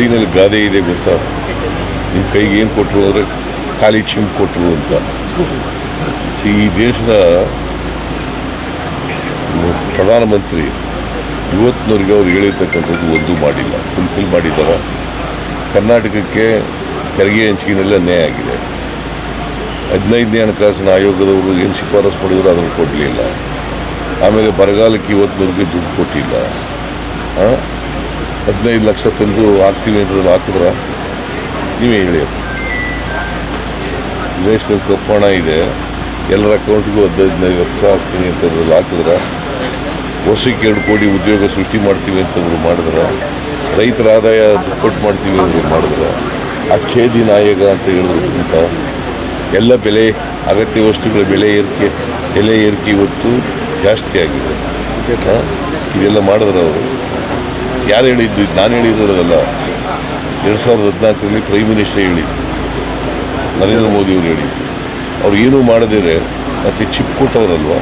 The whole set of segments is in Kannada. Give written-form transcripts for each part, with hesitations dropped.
ಹಳ್ಳಿನಲ್ಲಿ ಗಾದೆ ಇದೆ ಗೊತ್ತಾ, ನಿಮ್ಮ ಕೈಗೆ ಏನು ಕೊಟ್ಟರು ಅಂದರೆ ಖಾಲಿ ಚಿಂಪ್ ಕೊಟ್ಟರು ಅಂತ. ಈ ದೇಶದ ಪ್ರಧಾನಮಂತ್ರಿ ಇವತ್ತಿನವ್ರಿಗೆ ಅವ್ರು ಹೇಳಿರ್ತಕ್ಕಂಥದ್ದು ಒಂದೂ ಮಾಡಿಲ್ಲ. ಫುಲ್ಫಿಲ್ ಮಾಡಿದ್ದಾರೆ. ಕರ್ನಾಟಕಕ್ಕೆ ತೆರಿಗೆ ಹಂಚಿಕೆಯಲ್ಲಿ ಅನ್ಯಾಯ ಆಗಿದೆ. 15ನೇ ಹಣಕಾಸಿನ ಆಯೋಗದವರು ಏನು ಶಿಫಾರಸು ಮಾಡಿದ್ರು ಅದನ್ನು ಕೊಡಲಿಲ್ಲ. ಆಮೇಲೆ ಬರಗಾಲಕ್ಕೆ ಇವತ್ತಿನವ್ರಿಗೆ ದುಡ್ಡು ಕೊಟ್ಟಿಲ್ಲ. 15 ಲಕ್ಷ ತಂದು ಹಾಕ್ತೀವಿ ಅಂತ ಹಾಕಿದ್ರ ನೀವೇ ಹೇಳಿ. ದೇಶದಲ್ಲಿ ಕಪ್ಪು ಹಣ ಇದೆ, ಎಲ್ಲರ ಅಕೌಂಟ್ಗೂ 15 ಲಕ್ಷ ಹಾಕ್ತೀನಿ ಅಂತಂದ್ರಲ್ಲಿ ಹಾಕಿದ್ರ, ವರ್ಷಕ್ಕೆ 2 ಕೋಟಿ ಉದ್ಯೋಗ ಸೃಷ್ಟಿ ಮಾಡ್ತೀವಿ ಅಂತಂದ್ರು ಮಾಡಿದ್ರ, ರೈತರ ಆದಾಯ ದುಪ್ಪಟ್ಟು ಮಾಡ್ತೀವಿ ಅಂದರು ಮಾಡಿದ್ರ, ಅಚ್ಛೇದಿನ ಆಯೋಗ ಅಂತ ಹೇಳೋದಕ್ಕಿಂತ ಎಲ್ಲ ಬೆಲೆ ಅಗತ್ಯ ವಸ್ತುಗಳ ಬೆಲೆ ಏರಿಕೆ ಇವತ್ತು ಜಾಸ್ತಿ ಆಗಿದೆ. ಇದೆಲ್ಲ ಮಾಡಿದ್ರೆ ಅವರು ಯಾರು ಹೇಳಿದ್ದು? ನಾನು ಹೇಳಿರೋದಲ್ಲ. 2014ರಲ್ಲಿ ಪ್ರೈಮ್ ಮಿನಿಸ್ಟರ್ ಹೇಳಿದ್ದು, ನರೇಂದ್ರ ಮೋದಿಯವರು ಹೇಳಿದ್ದು. ಅವ್ರು ಏನೂ ಮಾಡದಿದ್ರೆ ಮತ್ತು ಚಿಪ್ ಕೊಟ್ಟವರಲ್ವ,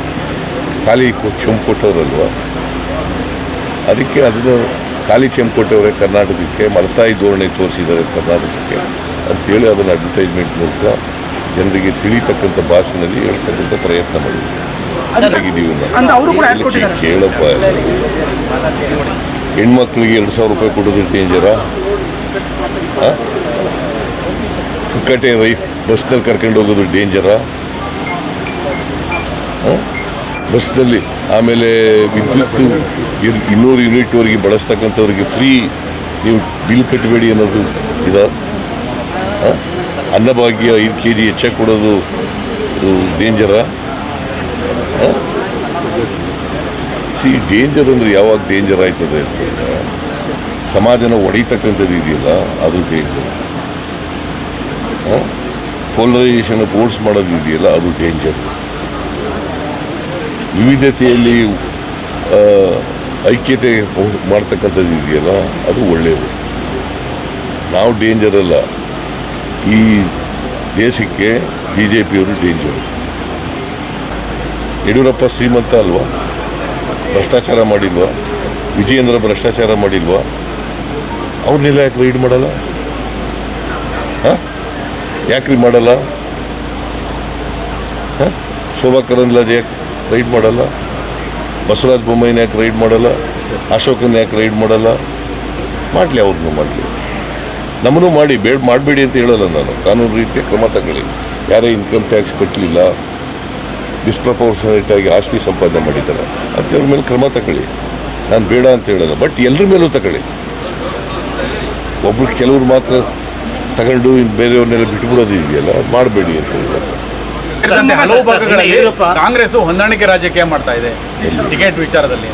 ಖಾಲಿ ಚೆಂಪು ಕೊಟ್ಟವರಲ್ವ, ಅದಕ್ಕೆ ಅದನ್ನು ಖಾಲಿ ಚೆಂಪು ಕೊಟ್ಟವರೇ ಕರ್ನಾಟಕಕ್ಕೆ, ಮಲತಾಯಿ ಧೋರಣೆ ತೋರಿಸಿದ್ದಾರೆ ಕರ್ನಾಟಕಕ್ಕೆ ಅಂಥೇಳಿ ಅದನ್ನು ಅಡ್ವರ್ಟೈಸ್ಮೆಂಟ್ ಮೂಲಕ ಜನರಿಗೆ ತಿಳಿತಕ್ಕಂಥ ಭಾಷೆಯಲ್ಲಿ ಹೇಳ್ತಕ್ಕಂಥ ಪ್ರಯತ್ನ ಮಾಡಿದ್ದೀವಿ. ಕೇಳಪ್ಪ, ಹೆಣ್ಮಕ್ಳಿಗೆ 2,000 ರೂಪಾಯಿ ಕೊಡೋದು ಡೇಂಜರಾ? ಪುಕ್ಕಟೆ ಬಸ್ನಲ್ಲಿ ಕರ್ಕೊಂಡು ಹೋಗೋದು ಡೇಂಜರಾ? ಬಸ್ನಲ್ಲಿ ಆಮೇಲೆ ವಿದ್ಯುತ್ 200 ಯೂನಿಟ್ವರೆಗೆ ಬಳಸ್ತಕ್ಕಂಥವ್ರಿಗೆ ಫ್ರೀ ನೀವು ಬಿಲ್ ಕಟ್ಟಬೇಡಿ ಅನ್ನೋದು ಇದೆ. ಅನ್ನಭಾಗ್ಯ 5 kg ಹೆಚ್ಚಾಗಿ ಕೊಡೋದು ಡೇಂಜರಾ? ಡೇಂಜರ್ ಅಂದರೆ ಯಾವಾಗ ಡೇಂಜರ್ ಆಯ್ತದೆ ಅಂತಂದರೆ ಸಮಾಜನ ಹೊಡಿತಕ್ಕಂಥದ್ದು ಇದೆಯಲ್ಲ, ಅದು ಡೇಂಜರ್. ಪೋಲರೈಸೇಷನ್ ಫೋರ್ಸ್ ಮಾಡೋದು ಇದೆಯಲ್ಲ, ಅದು ಡೇಂಜರ್. ವಿವಿಧತೆಯಲ್ಲಿ ಐಕ್ಯತೆ ಮಾಡ್ತಕ್ಕಂಥದ್ದು ಇದೆಯಲ್ಲ, ಅದು ಒಳ್ಳೆಯದು. ನಾವು ಡೇಂಜರ್ ಅಲ್ಲ. ಈ ದೇಶಕ್ಕೆ BJPಯವರು ಡೇಂಜರು. ಯಡಿಯೂರಪ್ಪ ಶ್ರೀಮಂತ ಅಲ್ವಾ? ಭ್ರಷ್ಟಾಚಾರ ಮಾಡಿಲ್ವಾ? ವಿಜಯೇಂದ್ರ ಭ್ರಷ್ಟಾಚಾರ ಮಾಡಿಲ್ವಾ? ಅವ್ರನ್ನೆಲ್ಲ ಯಾಕೆ ರೈಡ್ ಮಾಡಲ್ಲ? ಯಾಕ್ರಿ ಮಾಡಲ್ಲ? ಶೋಭಾ ಕರಂದ್ಲಾಜೆ ಯಾಕೆ ರೈಡ್ ಮಾಡಲ್ಲ? ಬಸವರಾಜ ಬೊಮ್ಮಾಯಿನ ಯಾಕೆ ರೈಡ್ ಮಾಡಲ್ಲ? ಅಶೋಕನ ಯಾಕೆ ರೈಡ್ ಮಾಡಲ್ಲ? ಮಾಡಲಿ, ಅವ್ರನ್ನೂ ಮಾಡಲಿ, ನಮ್ಮನ್ನು ಮಾಡಿ. ಮಾಡಬೇಡಿ ಅಂತ ಹೇಳಲ್ಲ ನಾನು. ಕಾನೂನು ರೀತಿಯ ಕ್ರಮ ತಗೊಳ್ಳಿ. ಯಾರೇ ಇನ್ಕಮ್ ಟ್ಯಾಕ್ಸ್ ಕಟ್ಟಲಿಲ್ಲ, ಡಿಸ್ಪ್ರಪೋರ್ಷನೇಟ್ ಆಗಿ ಆಸ್ತಿ ಸಂಪಾದನೆ ಮಾಡಿದ್ದಾರೆ ಅಂಥವ್ರ ಮೇಲೆ ಕ್ರಮ ತಗೊಳ್ಳಿ. ನಾನು ಬೇಡ ಅಂತ ಹೇಳಲ್ಲ, ಬಟ್ ಎಲ್ಲರ ಮೇಲೂ ತಗೊಳ್ಳಿ. ಒಬ್ರು ಕೆಲವ್ರು ಮಾತ್ರ ತಗೊಂಡು ಇನ್ನು ಬೇರೆಯವ್ರನ್ನೆಲ್ಲ ಬಿಟ್ಬಿಡೋದು ಇದೆಯಲ್ಲ, ಮಾಡಬೇಡಿ ಅಂತ ಹೇಳಿದ್ದಾರೆ. ಹಲವು ಭಾಗಗಳಲ್ಲಿ ಕಾಂಗ್ರೆಸ್ ಹೊಂದಾಣಿಕೆ ರಾಜಕೀಯ ಮಾಡ್ತಾ ಇದೆ ಟಿಕೆಟ್ ವಿಚಾರದಲ್ಲಿ.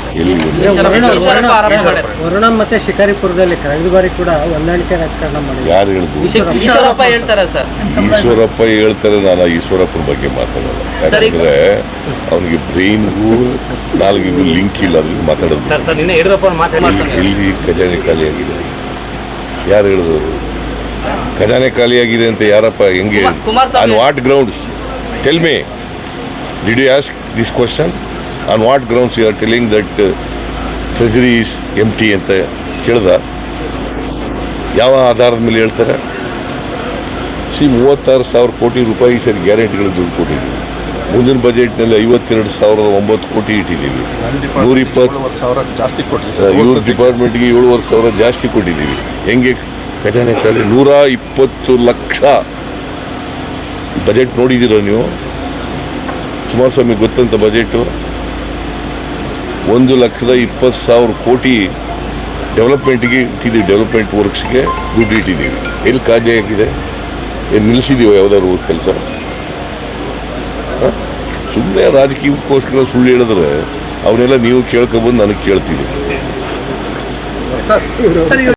ವರುಣ ಮತ್ತೆ ಶಿಕಾರಿಪುರದಲ್ಲಿ ಕಳೆದ ಬಾರಿ ಕೂಡ ಹೊಂದಾಣಿಕೆ ರಾಜಕಾರಣ ಮಾಡಿದ್ರು. ಯಾರು ಹೇಳಿದ್ರು? ಈಶ್ವರಪ್ಪ ಹೇಳ್ತಾರೆ. ನಾನು ಈಶ್ವರಪ್ಪನ ಬಗ್ಗೆ ಮಾತಾಡಲ್ಲ. ಯಾಕಂದ್ರೆ ಅವನಿಗೆ ಬ್ರೈನ್ಗೂ ನಾಲ್ಗಿಗೂ ಲಿಂಕ್ ಇಲ್ಲ, ಅದ್ರಿಗೆ ಮಾತಾಡೋದು. ಇಲ್ಲಿ ಖಜಾನೆ ಖಾಲಿಯಾಗಿದೆ. ಯಾರು ಹೇಳಿದ್ರು ಖಜಾನೆ ಖಾಲಿಯಾಗಿದೆ ಅಂತ? ಯಾರಪ್ಪ? ಹೆಂಗೆ? On what grounds? Tell me, did you ask this question? On what grounds you are telling that treasury is empty ಅಂತ ಕೇಳ್ದ? ಯಾವ ಆಧಾರದ ಮೇಲೆ ಹೇಳ್ತಾರೆ? 36,000 ಕೋಟಿ ರೂಪಾಯಿ ಸರಿ ಗ್ಯಾರಂಟಿಗಳು ದುಡ್ಡು ಕೊಟ್ಟಿದ್ದೀವಿ. ಮುಂದಿನ ಬಜೆಟ್ನಲ್ಲಿ 52,009 ಕೋಟಿ ಇಟ್ಟಿದ್ದೀವಿ. 120,000 ಜಾಸ್ತಿ ಕೊಟ್ಟಿದ್ದೀವಿ. ಇವ್ರ ಡಿಪಾರ್ಟ್ಮೆಂಟ್ಗೆ 7,500 ಜಾಸ್ತಿ ಕೊಟ್ಟಿದ್ದೀವಿ. ಹೆಂಗೆ ಖಜಾನೆ ಖಾಲಿ? 120 ಲಕ್ಷ ಬಜೆಟ್ ನೋಡಿದ್ದೀರ ನೀವು? ಕುಮಾರಸ್ವಾಮಿ ಗೊತ್ತಂತ ಬಜೆಟು 1,20,000 ಕೋಟಿ ಡೆವಲಪ್ಮೆಂಟ್ಗೆ ಇಟ್ಟಿದ್ದೀವಿ. ಡೆವಲಪ್ಮೆಂಟ್ ವರ್ಕ್ಸ್ಗೆ ದುಡ್ಡು ಇಟ್ಟಿದ್ದೀವಿ. ಎಲ್ಲಿ ಖಾಲಿ ಆಗಿದೆ? ಏನು ನಿಲ್ಲಿಸಿದ್ದೀವೋ ಯಾವುದಾದ್ರು ಕೆಲಸ? ಸುಮ್ಮನೆ ರಾಜಕೀಯಕ್ಕೋಸ್ಕರ ಸುಳ್ಳು ಹೇಳಿದ್ರೆ ಅವನ್ನೆಲ್ಲ ನೀವು ಕೇಳ್ಕೊಬಂದು ನನಗೆ ಕೇಳ್ತೀವಿ.